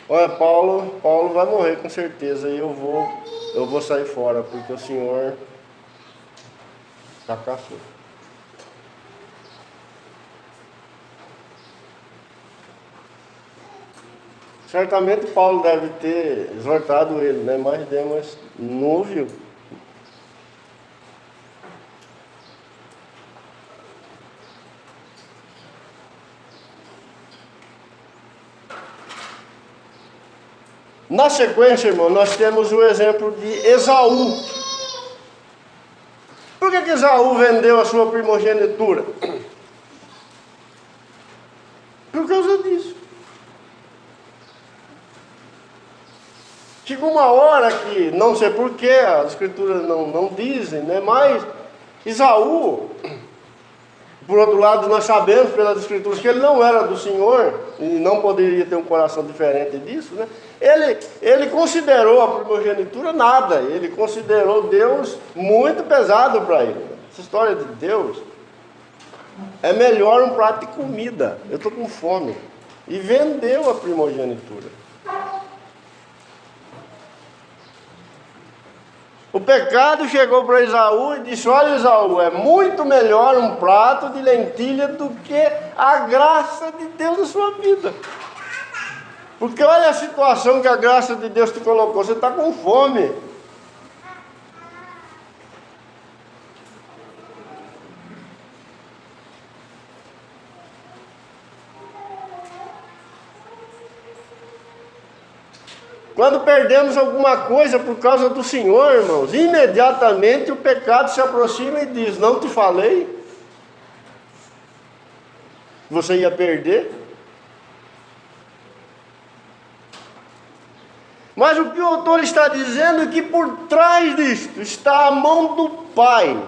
olha, Paulo vai morrer com certeza, e eu vou sair fora, porque o Senhor fracassou. Certamente Paulo deve ter exortado ele, né? Mas Demas não ouviu. Na sequência, irmão, nós temos o exemplo de Esaú. Por que Esaú vendeu a sua primogenitura? Por causa disso. Chegou uma hora que, não sei porquê, as escrituras não dizem, né? Mas Esaú, por outro lado, nós sabemos pelas escrituras que ele não era do Senhor, e não poderia ter um coração diferente disso, né? Ele considerou a primogenitura nada, ele considerou Deus muito pesado para ele. Essa história de Deus é melhor um prato de comida, eu estou com fome, e vendeu a primogenitura. O pecado chegou para Esaú e disse: olha, Esaú, é muito melhor um prato de lentilha do que a graça de Deus na sua vida. Porque olha a situação que a graça de Deus te colocou, você está com fome. Quando perdemos alguma coisa por causa do Senhor, irmãos, imediatamente o pecado se aproxima e diz: não te falei? Você ia perder? Mas o que o autor está dizendo é que por trás disto está a mão do Pai.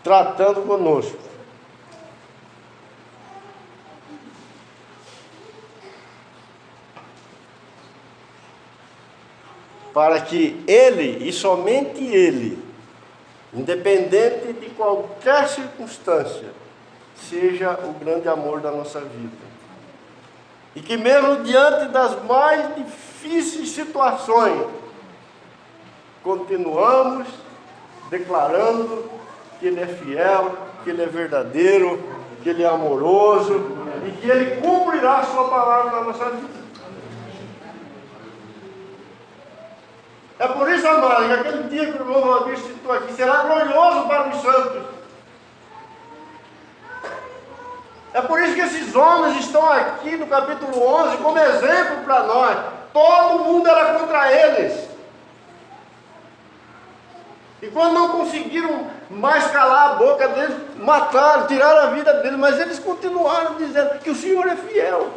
Tratando conosco. Para que Ele, e somente Ele, independente de qualquer circunstância, seja o grande amor da nossa vida. E que mesmo diante das mais difíceis situações, continuamos declarando que Ele é fiel, que Ele é verdadeiro, que Ele é amoroso e que Ele cumprirá a sua palavra na nossa vida. É por isso, amado, que aquele dia que o irmão Valdir citou aqui será glorioso para os santos. É por isso que esses homens estão aqui no capítulo 11 como exemplo para nós. Todo mundo era contra eles. E quando não conseguiram mais calar a boca deles, mataram, tiraram a vida deles, mas eles continuaram dizendo que o Senhor é fiel.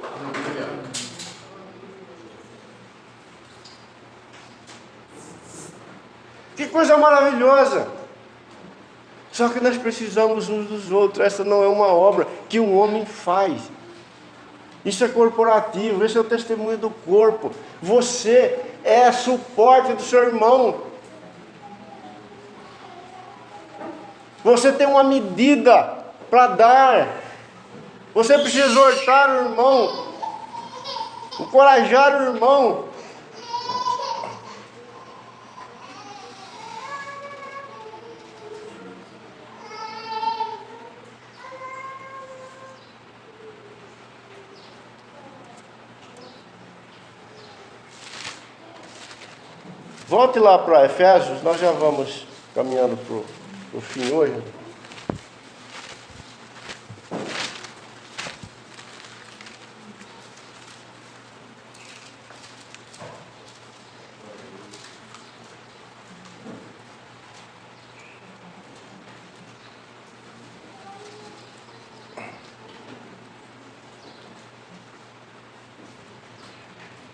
Que coisa maravilhosa! Só que nós precisamos uns dos outros. Essa não é uma obra que um homem faz. Isso é corporativo, esse é o testemunho do corpo. Você é suporte do seu irmão. Você tem uma medida para dar. Você precisa exortar o irmão, encorajar o irmão. Volte lá para Efésios, nós já vamos caminhando para o fim hoje.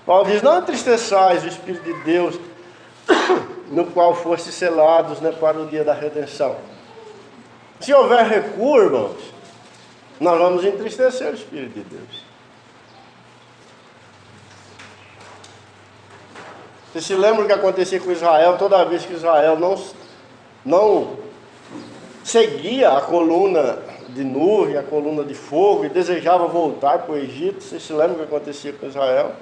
Paulo diz, não entristeçais o Espírito de Deus, no qual foste selados, né, para o dia da redenção. Se houver recuo, irmãos, nós vamos entristecer o Espírito de Deus. Você se lembra o que acontecia com Israel? Toda vez que Israel não seguia a coluna de nuvem, a coluna de fogo, e desejava voltar para o Egito, você se lembra o que acontecia com Israel?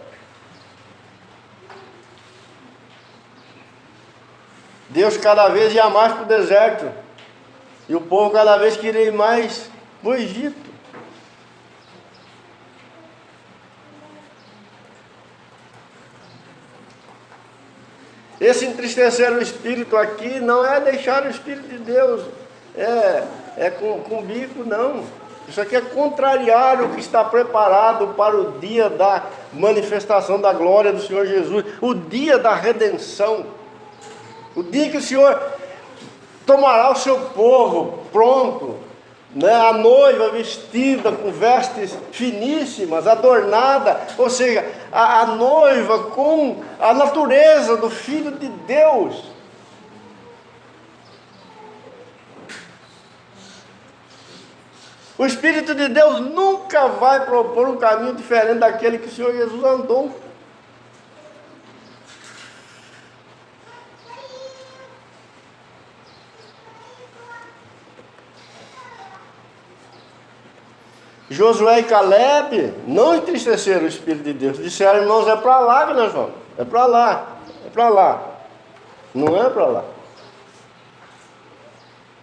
Deus cada vez ia mais para o deserto. E o povo cada vez queria ir mais para o Egito. Esse entristecer o Espírito aqui não é deixar o Espírito de Deus com bico, não. Isso aqui é contrariar o que está preparado para o dia da manifestação da glória do Senhor Jesus. O dia da redenção. O dia que o Senhor tomará o seu povo pronto, né? A noiva vestida com vestes finíssimas, adornada, ou seja, a noiva com a natureza do Filho de Deus. O Espírito de Deus nunca vai propor um caminho diferente daquele que o Senhor Jesus andou. Josué e Caleb não entristeceram o Espírito de Deus. Disseram, irmãos, é para lá que nós vamos. É para lá. É para lá. Não é para lá.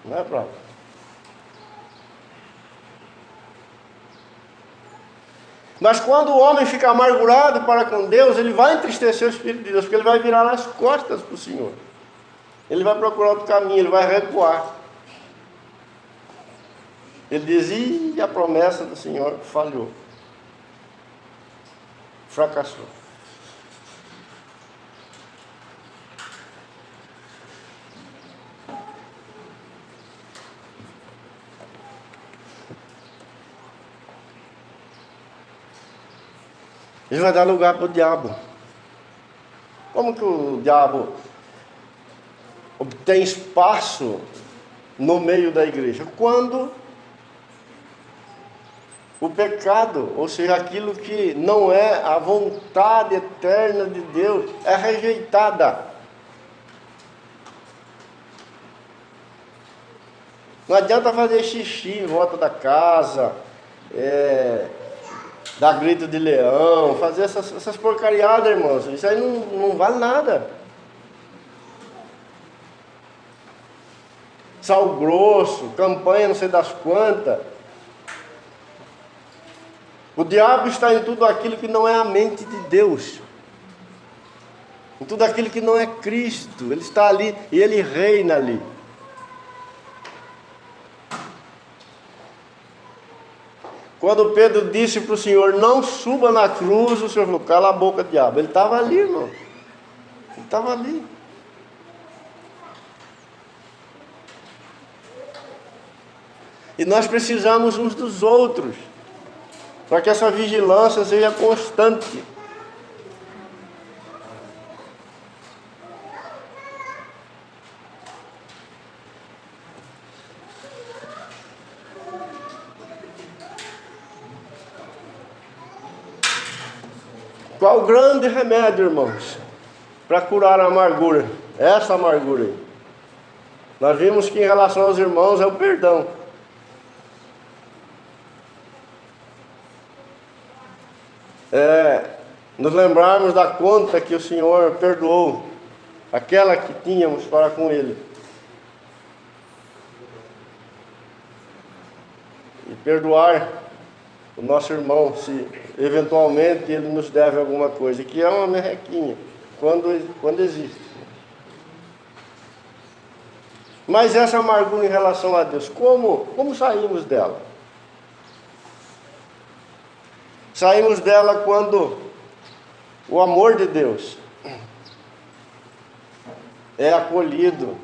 Não é para lá. Mas quando o homem fica amargurado para com Deus, ele vai entristecer o Espírito de Deus, porque ele vai virar as costas para o Senhor. Ele vai procurar outro caminho, ele vai recuar. Ele diz, e a promessa do Senhor falhou. Fracassou. Ele vai dar lugar para o diabo. Como que o diabo obtém espaço no meio da igreja? Quando o pecado, ou seja, aquilo que não é a vontade eterna de Deus, é rejeitada. Não adianta fazer xixi em volta da casa, dar grito de leão, fazer essas porcariadas, irmãos. Isso aí não vale nada. Sal grosso, campanha não sei das quantas. O diabo está em tudo aquilo que não é a mente de Deus. Em tudo aquilo que não é Cristo. Ele está ali e ele reina ali. Quando Pedro disse para o Senhor, não suba na cruz, o Senhor falou, cala a boca, diabo. Ele estava ali, irmão. Ele estava ali. E nós precisamos uns dos outros, para que essa vigilância seja constante. Qual o grande remédio, irmãos, para curar a amargura? Essa amargura aí. Nós vimos que em relação aos irmãos é o perdão. Nos lembrarmos da conta que o Senhor perdoou, aquela que tínhamos para com Ele. E perdoar o nosso irmão, se eventualmente ele nos deve alguma coisa, que é uma merrequinha, quando existe. Mas essa amargura em relação a Deus, como saímos dela? Saímos dela quando o amor de Deus é acolhido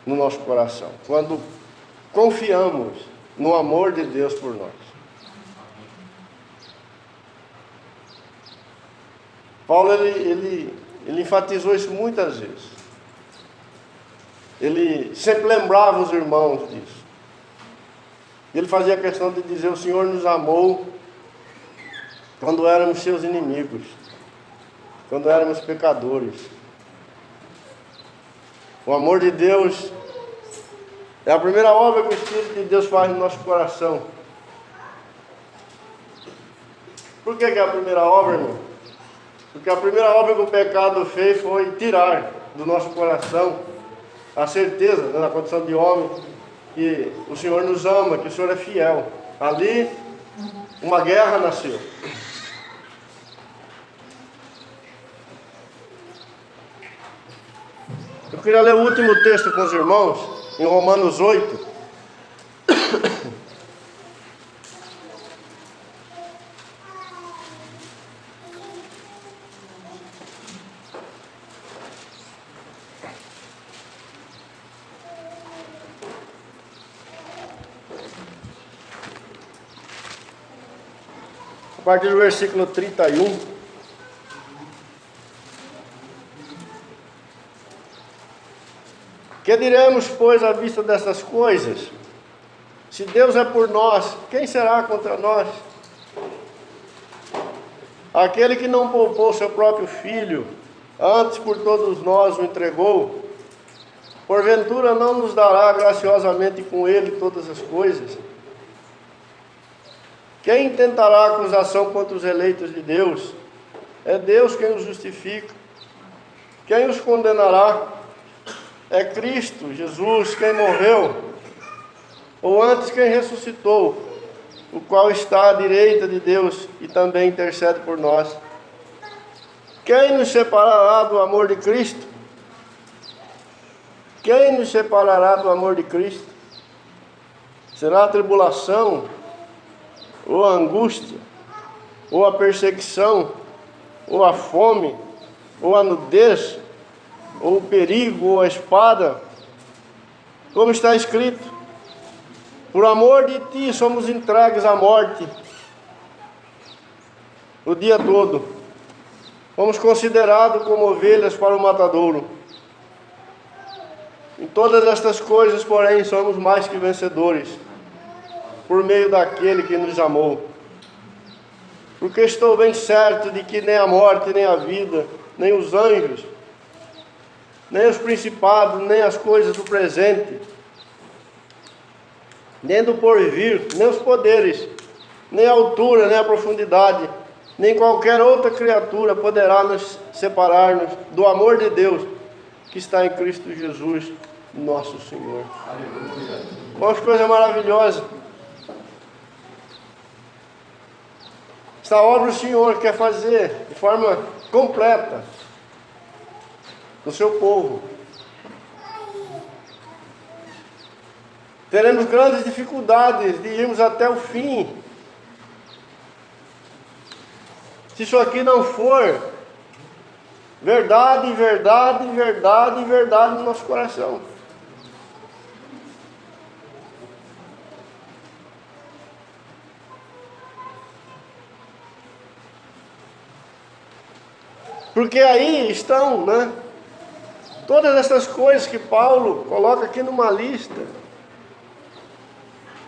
no nosso coração. Quando confiamos no amor de Deus por nós. Paulo, ele enfatizou isso muitas vezes. Ele sempre lembrava os irmãos disso. Ele fazia questão de dizer, o Senhor nos amou quando éramos seus inimigos, quando éramos pecadores. O amor de Deus é a primeira obra que o Espírito de Deus faz no nosso coração. Por que é a primeira obra, irmão? Porque a primeira obra que o pecado fez foi tirar do nosso coração a certeza, na condição de homem, que o Senhor nos ama, que o Senhor é fiel. Ali, uma guerra nasceu. Eu queria ler o último texto com os irmãos, em Romanos 8. A partir do versículo 31. Que diremos, pois, à vista dessas coisas? Se Deus é por nós, quem será contra nós? Aquele que não poupou seu próprio filho, antes por todos nós o entregou, porventura não nos dará graciosamente com ele todas as coisas? Quem tentará acusação contra os eleitos de Deus? É Deus quem os justifica. Quem os condenará? É Cristo Jesus quem morreu, ou antes quem ressuscitou, o qual está à direita de Deus e também intercede por nós. Quem nos separará do amor de Cristo? Quem nos separará do amor de Cristo? Será a tribulação, ou a angústia, ou a perseguição, ou a fome, ou a nudez, ou o perigo, ou a espada? Como está escrito, por amor de ti somos entregues à morte. o dia todo. Fomos considerados como ovelhas para o matadouro. Em todas estas coisas, porém, somos mais que vencedores, por meio daquele que nos amou. Porque estou bem certo de que nem a morte, nem a vida, nem os anjos, nem os principados, nem as coisas do presente, nem do porvir, nem os poderes, nem a altura, nem a profundidade, nem qualquer outra criatura poderá nos separar-nos do amor de Deus que está em Cristo Jesus, nosso Senhor. Olha que coisa maravilhosa. Esta obra o Senhor quer fazer de forma completa no seu povo. Teremos grandes dificuldades de irmos até o fim, se isso aqui não for verdade, verdade, verdade, verdade no nosso coração. Porque aí estão, todas essas coisas que Paulo coloca aqui numa lista,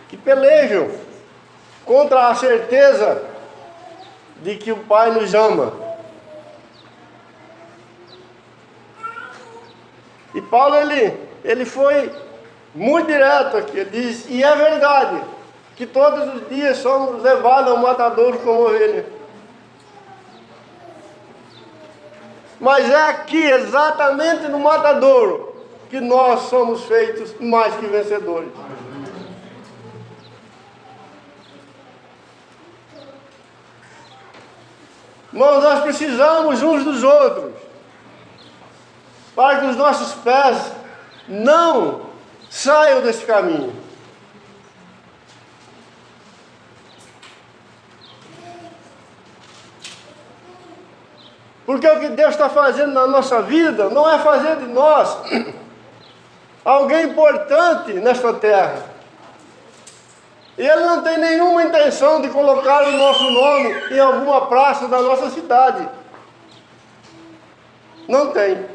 que pelejam contra a certeza de que o Pai nos ama. E Paulo, ele foi muito direto aqui. Ele diz, e é verdade, que todos os dias somos levados ao matadouro como ovelha. Mas é aqui, exatamente no matadouro, que nós somos feitos mais que vencedores. Irmãos, nós precisamos uns dos outros, para que os nossos pés não saiam desse caminho. Porque o que Deus está fazendo na nossa vida não é fazer de nós alguém importante nesta terra. Ele não tem nenhuma intenção de colocar o nosso nome em alguma praça da nossa cidade. Não tem.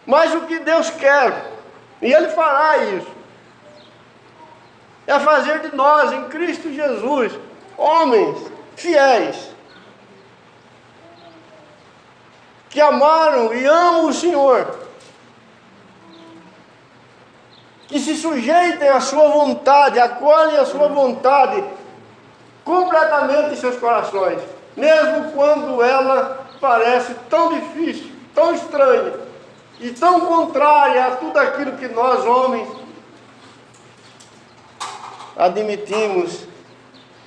Mas o que Deus quer, e Ele fará isso, é fazer de nós, em Cristo Jesus, homens fiéis, que amaram e amam o Senhor, que se sujeitem à sua vontade, acolhem a sua vontade completamente em seus corações, mesmo quando ela parece tão difícil, tão estranha e tão contrária a tudo aquilo que nós, homens, admitimos,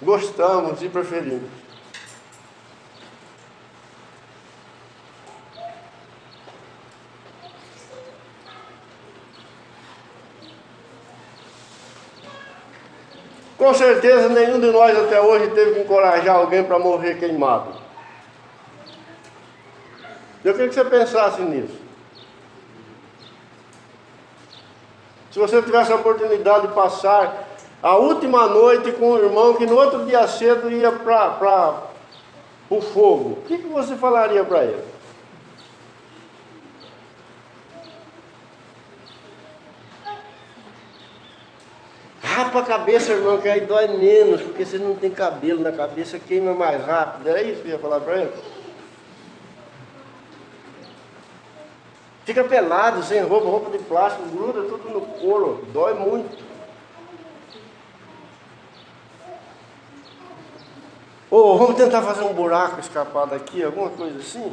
gostamos e preferimos. Com certeza nenhum de nós até hoje teve que encorajar alguém para morrer queimado. Eu queria que você pensasse nisso. Se você tivesse a oportunidade de passar a última noite com um irmão que no outro dia cedo ia para o fogo, o que você falaria para ele? Rapa a cabeça, irmão, que aí dói menos, porque você não tem cabelo na cabeça, queima mais rápido. Era isso que eu ia falar para ele? Fica pelado, sem roupa, roupa de plástico, gruda tudo no couro, dói muito. Ou vamos tentar fazer um buraco, escapar daqui, alguma coisa assim?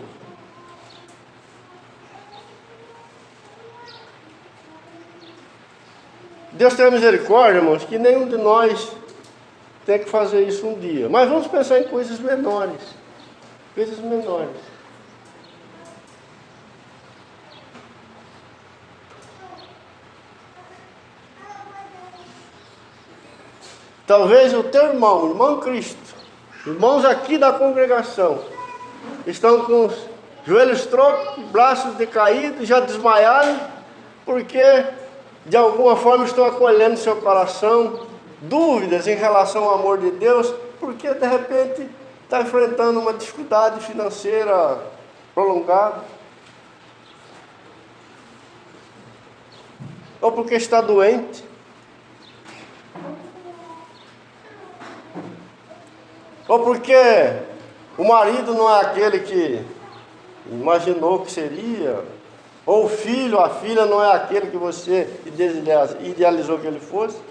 Deus tenha misericórdia, irmãos, que nenhum de nós tem que fazer isso um dia. Mas vamos pensar em coisas menores. Coisas menores. Talvez o teu irmão, irmão Cristo, irmãos aqui da congregação, estão com os joelhos trocos, braços decaídos, já desmaiaram, porque de alguma forma estão acolhendo seu coração dúvidas em relação ao amor de Deus, porque de repente está enfrentando uma dificuldade financeira prolongada, ou porque está doente, ou porque o marido não é aquele que imaginou que seria, ou o filho, a filha não é aquele que você idealizou que ele fosse.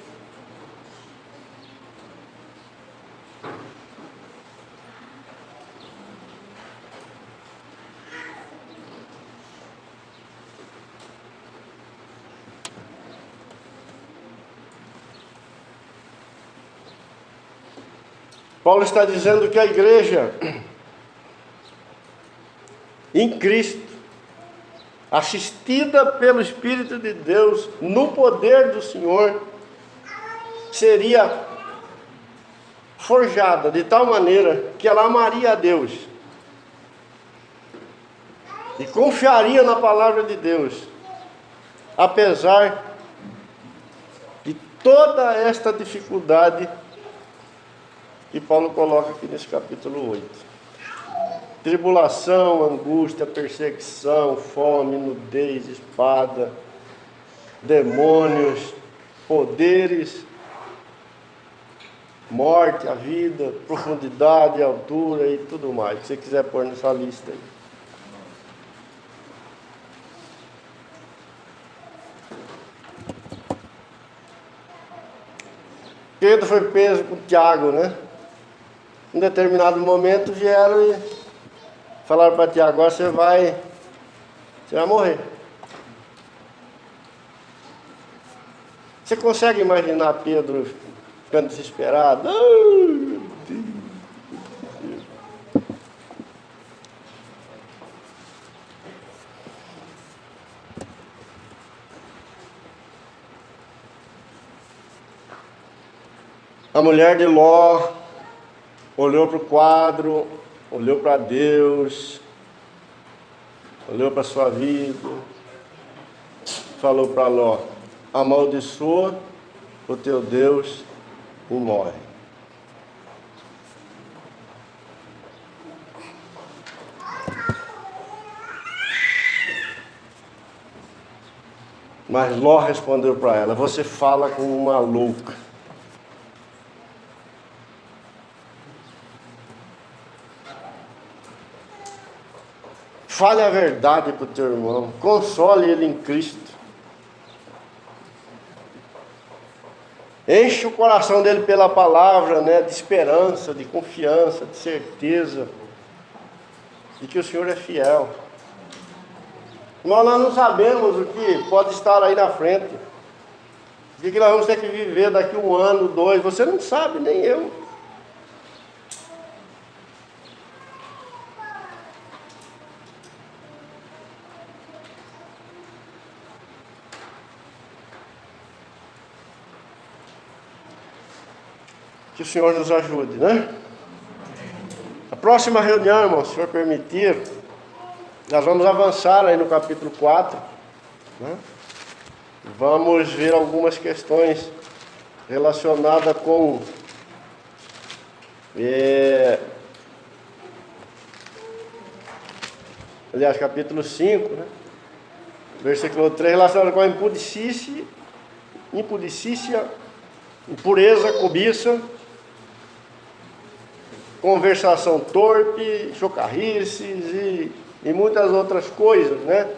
Paulo está dizendo que a igreja em Cristo, assistida pelo Espírito de Deus, no poder do Senhor, seria forjada de tal maneira que ela amaria a Deus e confiaria na palavra de Deus, apesar de toda esta dificuldade que Paulo coloca aqui nesse capítulo 8. Tribulação, angústia, perseguição, fome, nudez, espada, demônios, poderes, morte, a vida, profundidade, altura e tudo mais que você quiser pôr nessa lista aí. Pedro foi preso com Tiago, né? Em determinado momento vieram e falaram para Tiago: agora você vai morrer. Você consegue imaginar Pedro ficando desesperado? Meu Deus. A mulher de Ló olhou para o quadro, olhou para Deus, olhou para a sua vida, falou para Ló: amaldiçoa o teu Deus e morre. Mas Ló respondeu para ela: você fala como uma louca. Fale a verdade para o teu irmão, console ele em Cristo. Enche o coração dele pela palavra, né, de esperança, de confiança, de certeza de que o Senhor é fiel. Mas nós não sabemos o que pode estar aí na frente, o que nós vamos ter que viver daqui 1 ano, 2, você não sabe, nem eu. Que o Senhor nos ajude, né? A próxima reunião, irmão, se o Senhor permitir, nós vamos avançar aí no capítulo 4, né? Vamos ver algumas questões relacionadas com aliás, capítulo 5, né? Versículo 3, relacionado com a impudicícia, impureza, cobiça, conversação torpe, chocarrices e muitas outras coisas, né?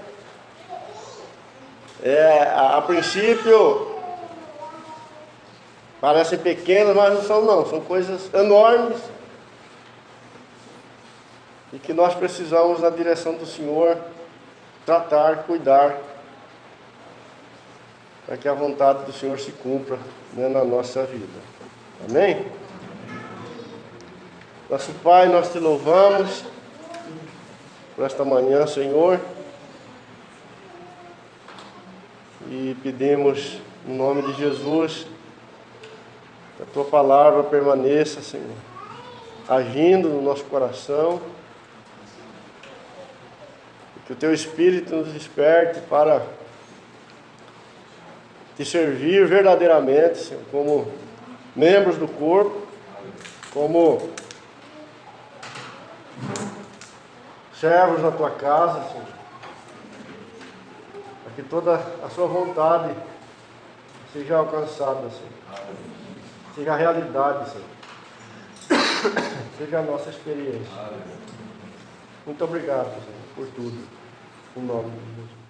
A princípio parecem pequenas, mas não são não, são coisas enormes e que nós precisamos, na direção do Senhor, tratar, cuidar, para que a vontade do Senhor se cumpra, né, na nossa vida. Amém? Nosso Pai, nós te louvamos por esta manhã, Senhor, e pedimos, em nome de Jesus, que a Tua palavra permaneça, Senhor, agindo no nosso coração, e que o Teu Espírito nos desperte para Te servir verdadeiramente, Senhor, como membros do corpo, como servos na tua casa, Senhor. Para que toda a sua vontade seja alcançada, Senhor. Seja a realidade, Senhor. Seja a nossa experiência. Muito obrigado, Senhor, por tudo. Em nome de Jesus.